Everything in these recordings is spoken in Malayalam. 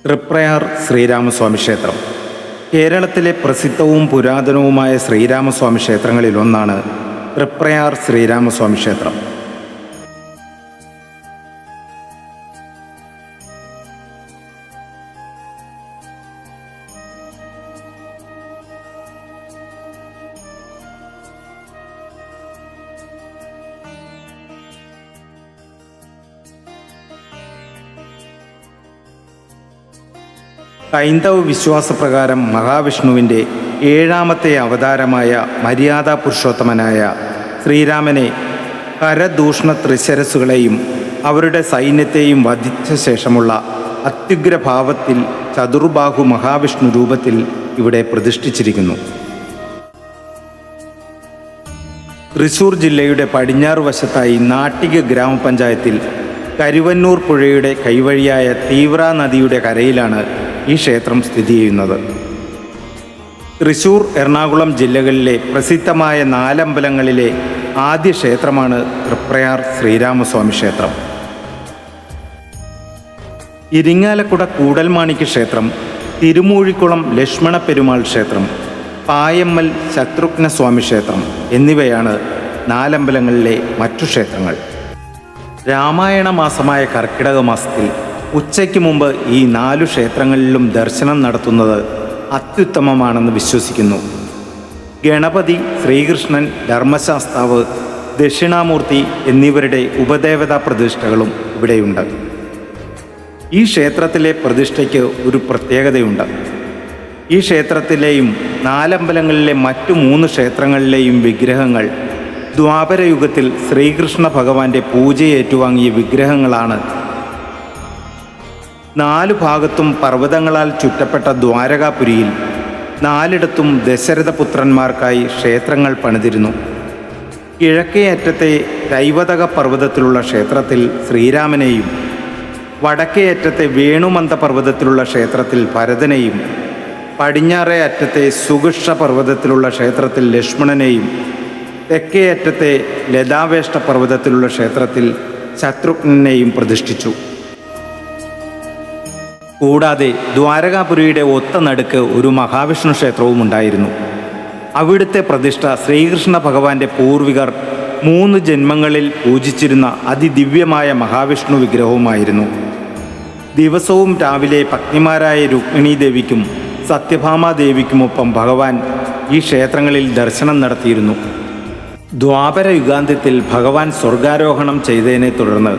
തൃപ്രയാർ ശ്രീരാമസ്വാമി ക്ഷേത്രം കേരളത്തിലെ പ്രസിദ്ധവും പുരാതനവുമായ ശ്രീരാമസ്വാമി ക്ഷേത്രങ്ങളിലൊന്നാണ് തൃപ്രയാർ ശ്രീരാമസ്വാമി ക്ഷേത്രം. ഹൈന്ദവ വിശ്വാസപ്രകാരം മഹാവിഷ്ണുവിൻ്റെ ഏഴാമത്തെ അവതാരമായ മര്യാദാ പുരുഷോത്തമനായ ശ്രീരാമനെ കരദൂഷണ ത്രിശരസുകളെയും അവരുടെ സൈന്യത്തെയും വധിച്ച ശേഷമുള്ള അത്യുഗ്രഭാവത്തിൽ ചതുർബാഹു മഹാവിഷ്ണു രൂപത്തിൽ ഇവിടെ പ്രതിഷ്ഠിച്ചിരിക്കുന്നു. തൃശൂർ ജില്ലയുടെ പടിഞ്ഞാറ് വശത്തായി നാട്ടിക ഗ്രാമപഞ്ചായത്തിൽ കരുവന്നൂർ പുഴയുടെ കൈവഴിയായ തീവ്ര നദിയുടെ കരയിലാണ് ഈ ക്ഷേത്രം സ്ഥിതി ചെയ്യുന്നത്. തൃശൂർ, എറണാകുളം ജില്ലകളിലെ പ്രസിദ്ധമായ നാലമ്പലങ്ങളിലെ ആദ്യ ക്ഷേത്രമാണ് തൃപ്രയാർ ശ്രീരാമസ്വാമി ക്ഷേത്രം. ഇരിങ്ങാലക്കുട കൂടൽമാണിക്യ ക്ഷേത്രം, തിരുമൂഴിക്കുളം ലക്ഷ്മണ പെരുമാൾ ക്ഷേത്രം, പായമ്മൽ ശത്രുഘ്നസ്വാമി ക്ഷേത്രം എന്നിവയാണ് നാലമ്പലങ്ങളിലെ മറ്റു ക്ഷേത്രങ്ങൾ. രാമായണ മാസമായ കർക്കിടക മാസത്തിൽ ഉച്ചയ്ക്ക് മുമ്പ് ഈ 4 ക്ഷേത്രങ്ങളിലും ദർശനം നടത്തുന്നത് അത്യുത്തമമാണെന്ന് വിശ്വസിക്കുന്നു. ഗണപതി, ശ്രീകൃഷ്ണൻ, ധർമ്മശാസ്താവ്, ദക്ഷിണാമൂർത്തി എന്നിവരുടെ ഉപദേവതാ പ്രതിഷ്ഠകളും ഇവിടെയുണ്ട്. ഈ ക്ഷേത്രത്തിലെ പ്രതിഷ്ഠയ്ക്ക് ഒരു പ്രത്യേകതയുണ്ട്. ഈ ക്ഷേത്രത്തിലെയും നാലമ്പലങ്ങളിലെ മറ്റു 3 ക്ഷേത്രങ്ങളിലെയും വിഗ്രഹങ്ങൾ ദ്വാപരയുഗത്തിൽ ശ്രീകൃഷ്ണ ഭഗവാന്റെ പൂജയേറ്റുവാങ്ങിയ വിഗ്രഹങ്ങളാണ്. 4 ഭാഗത്തും പർവ്വതങ്ങളാൽ ചുറ്റപ്പെട്ട ദ്വാരകാപുരിയിൽ 4ഇടത്തും ദശരഥപുത്രന്മാർക്കായി ക്ഷേത്രങ്ങൾ പണിതിരുന്നു. കിഴക്കേ അറ്റത്തെ ദൈവതക പർവ്വതത്തിലുള്ള ക്ഷേത്രത്തിൽ ശ്രീരാമനെയും വടക്കേ അറ്റത്തെ വേണുമന്ത പർവ്വതത്തിലുള്ള ക്ഷേത്രത്തിൽ ഭരതനെയും പടിഞ്ഞാറേ അറ്റത്തെ സുഗുഷ പർവ്വതത്തിലുള്ള ക്ഷേത്രത്തിൽ ലക്ഷ്മണനെയും തെക്കേ അറ്റത്തെ ലതാവേഷ്ട പർവ്വതത്തിലുള്ള ക്ഷേത്രത്തിൽ ശത്രുഘ്നെയും പ്രതിഷ്ഠിച്ചു. കൂടാതെ ദ്വാരകാപുരിയുടെ ഒത്ത നടുക്ക് ഒരു മഹാവിഷ്ണു ക്ഷേത്രവും ഉണ്ടായിരുന്നു. അവിടുത്തെ പ്രതിഷ്ഠ ശ്രീകൃഷ്ണ ഭഗവാന്റെ പൂർവികർ 3 ജന്മങ്ങളിൽ പൂജിച്ചിരുന്ന അതിദിവ്യമായ മഹാവിഷ്ണു വിഗ്രഹവുമായിരുന്നു. ദിവസവും രാവിലെ പത്നിമാരായ രുക്മിണീ ദേവിക്കും സത്യഭാമാദേവിക്കുമൊപ്പം ഭഗവാൻ ഈ ക്ഷേത്രങ്ങളിൽ ദർശനം നടത്തിയിരുന്നു. ദ്വാപര യുഗാന്ത്യത്തിൽ ഭഗവാൻ സ്വർഗാരോഹണം ചെയ്തതിനെ തുടർന്ന്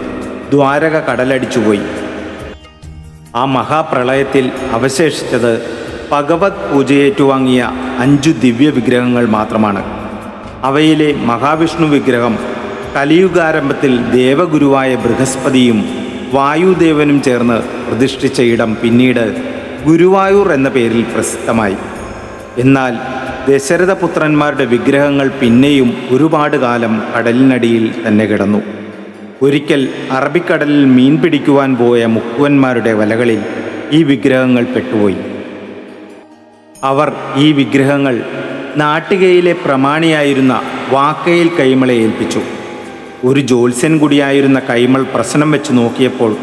ദ്വാരക കടലടിച്ചുപോയി. ആ മഹാപ്രളയത്തിൽ അവശേഷിച്ചത് ഭഗവത് പൂജയേറ്റുവാങ്ങിയ 5 ദിവ്യ വിഗ്രഹങ്ങൾ മാത്രമാണ്. അവയിലെ മഹാവിഷ്ണു വിഗ്രഹം കലിയുഗാരംഭത്തിൽ ദേവഗുരുവായ ബൃഹസ്പതിയും വായുദേവനും ചേർന്ന് പ്രതിഷ്ഠിച്ച ഇടം പിന്നീട് ഗുരുവായൂർ എന്ന പേരിൽ പ്രസിദ്ധമായി. എന്നാൽ ദശരഥപുത്രന്മാരുടെ വിഗ്രഹങ്ങൾ പിന്നെയും ഒരുപാട് കാലം കടലിനടിയിൽ തന്നെ കിടന്നു. ഒരിക്കൽ അറബിക്കടലിൽ മീൻ പിടിക്കുവാൻ പോയ മുക്കുവന്മാരുടെ വലകളിൽ ഈ വിഗ്രഹങ്ങൾ പെട്ടുപോയി. അവർ ഈ വിഗ്രഹങ്ങൾ നാട്ടികയിലെ പ്രമാണിയായിരുന്ന വാക്കയിൽ കൈമളെ ഏൽപ്പിച്ചു. ഒരു ജ്യോത്സ്യൻ കൂടിയായിരുന്ന കൈമൾ പ്രശ്നം വെച്ച് നോക്കിയപ്പോൾ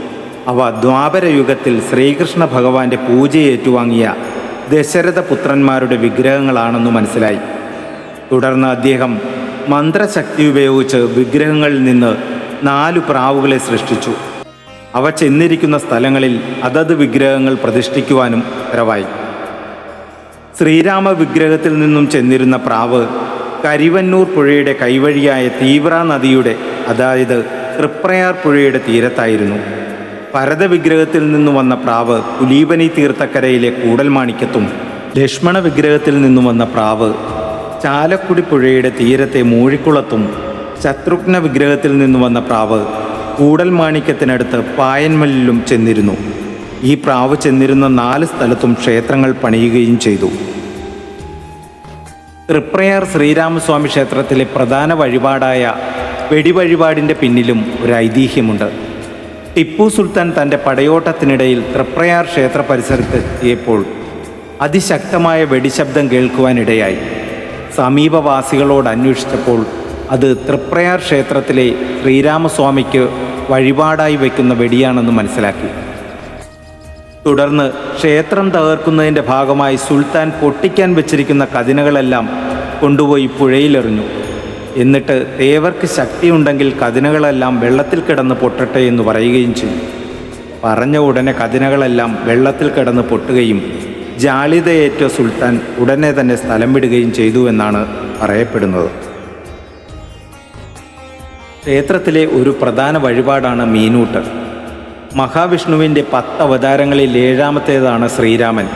അവ ദ്വാപരയുഗത്തിൽ ശ്രീകൃഷ്ണ ഭഗവാന്റെ പൂജയേറ്റുവാങ്ങിയ ദശരഥപുത്രന്മാരുടെ വിഗ്രഹങ്ങളാണെന്ന് മനസ്സിലായി. തുടർന്ന് അദ്ദേഹം മന്ത്രശക്തി ഉപയോഗിച്ച് വിഗ്രഹങ്ങളിൽ നിന്ന് 4 പ്രാവുകളെ സൃഷ്ടിച്ചു. അവ ചെന്നിരിക്കുന്ന സ്ഥലങ്ങളിൽ അതത് വിഗ്രഹങ്ങൾ പ്രതിഷ്ഠിക്കുവാനും ഉത്തരവായി. ശ്രീരാമ വിഗ്രഹത്തിൽ നിന്നും ചെന്നിരുന്ന പ്രാവ് കരിവന്നൂർ പുഴയുടെ കൈവഴിയായ തീവ്ര നദിയുടെ, അതായത് തൃപ്രയാർ പുഴയുടെ തീരത്തായിരുന്നു. ഭരത വിഗ്രഹത്തിൽ നിന്നു വന്ന പ്രാവ് കുലീബനി തീർത്ഥക്കരയിലെ കൂടൽമാണിക്യത്തും, ലക്ഷ്മണ വിഗ്രഹത്തിൽ നിന്നു വന്ന പ്രാവ് ചാലക്കുടി പുഴയുടെ തീരത്തെ മൂഴിക്കുളത്തും, ശത്രുഘ്ന വിഗ്രഹത്തിൽ നിന്നു വന്ന പ്രാവ് കൂടൽമാണിക്യത്തിനടുത്ത് പായന്മലിലും ചെന്നിരുന്നു. ഈ പ്രാവ് ചെന്നിരുന്ന 4 സ്ഥലത്തും ക്ഷേത്രങ്ങൾ പണിയുകയും ചെയ്തു. തൃപ്രയാർ ശ്രീരാമസ്വാമി ക്ഷേത്രത്തിലെ പ്രധാന വഴിപാടായ വെടിവഴിപാടിൻ്റെ പിന്നിലും ഒരു ഐതിഹ്യമുണ്ട്. ടിപ്പു സുൽത്താൻ തൻ്റെ പടയോട്ടത്തിനിടയിൽ തൃപ്രയാർ ക്ഷേത്ര പരിസരത്തെത്തിയപ്പോൾ അതിശക്തമായ വെടിശബ്ദം കേൾക്കുവാനിടയായി. സമീപവാസികളോട് അന്വേഷിച്ചപ്പോൾ അത് തൃപ്രയാർ ക്ഷേത്രത്തിലെ ശ്രീരാമസ്വാമിക്ക് വഴിപാടായി വയ്ക്കുന്ന വെടിയാണെന്ന് മനസ്സിലാക്കി. തുടർന്ന് ക്ഷേത്രം തകർക്കുന്നതിൻ്റെ ഭാഗമായി സുൽത്താൻ പൊട്ടിക്കാൻ വെച്ചിരിക്കുന്ന കതിനകളെല്ലാം കൊണ്ടുപോയി പുഴയിലെറിഞ്ഞു. എന്നിട്ട് തേവർക്ക് ശക്തിയുണ്ടെങ്കിൽ കതിനകളെല്ലാം വെള്ളത്തിൽ കിടന്ന് പൊട്ടട്ടെ എന്ന് പറയുകയും ചെയ്തു. പറഞ്ഞ ഉടനെ കതിനകളെല്ലാം വെള്ളത്തിൽ കിടന്ന് പൊട്ടുകയും ജാളിതയേറ്റ സുൽത്താൻ ഉടനെ തന്നെ സ്ഥലം വിടുകയും ചെയ്തു എന്നാണ് പറയപ്പെടുന്നത്. ക്ഷേത്രത്തിലെ ഒരു പ്രധാന വഴിപാടാണ് മീനൂട്ട്. മഹാവിഷ്ണുവിൻ്റെ 10 അവതാരങ്ങളിൽ 7ാമത്തേതാണ് ശ്രീരാമൻ.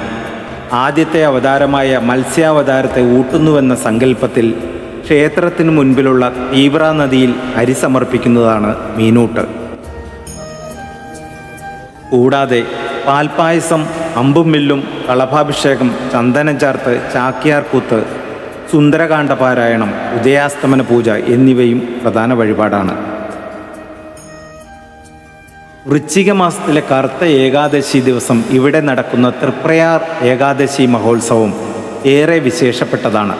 ആദ്യത്തെ അവതാരമായ മത്സ്യാവതാരത്തെ ഊട്ടുന്നുവെന്ന സങ്കല്പത്തിൽ ക്ഷേത്രത്തിനു മുൻപിലുള്ള തീവ്ര നദിയിൽ അരി സമർപ്പിക്കുന്നതാണ് മീനൂട്ട്. കൂടാതെ പാൽപ്പായസം, അമ്പും വില്ലും, കളഭാഭിഷേകം, ചന്ദനം ചാർത്ത്, ചാക്യാർകൂത്ത്, സുന്ദരകാന്ഡ പാരായണം, ഉദയാസ്തമന പൂജ എന്നിവയും പ്രധാന വഴിപാടാണ്. വൃശ്ചിക മാസത്തിലെ കറുത്ത ഏകാദശി ദിവസം ഇവിടെ നടക്കുന്ന തൃപ്രയാർ ഏകാദശി മഹോത്സവം ഏറെ വിശേഷപ്പെട്ടതാണ്.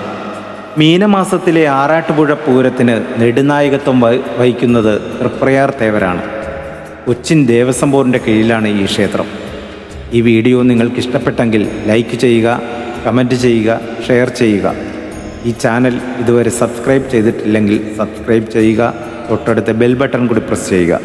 മീനമാസത്തിലെ ആറാട്ടുപുഴ പൂരത്തിന് നെടുനായകത്വം വഹിക്കുന്നത് തൃപ്രയാർ തേവരാണ്. കൊച്ചിൻ ദേവസ്വം ബോർഡിൻ്റെ കീഴിലാണ് ഈ ക്ഷേത്രം. ഈ വീഡിയോ നിങ്ങൾക്ക് ഇഷ്ടപ്പെട്ടെങ്കിൽ ലൈക്ക് ചെയ്യുക, കമൻറ്റ് ചെയ്യുക, ഷെയർ ചെയ്യുക. ഈ ചാനൽ ഇതുവരെ സബ്സ്ക്രൈബ് ചെയ്തിട്ടില്ലെങ്കിൽ സബ്സ്ക്രൈബ് ചെയ്യുക. തൊട്ടടുത്ത ബെൽ ബട്ടൺ കൂടി പ്രസ് ചെയ്യുക.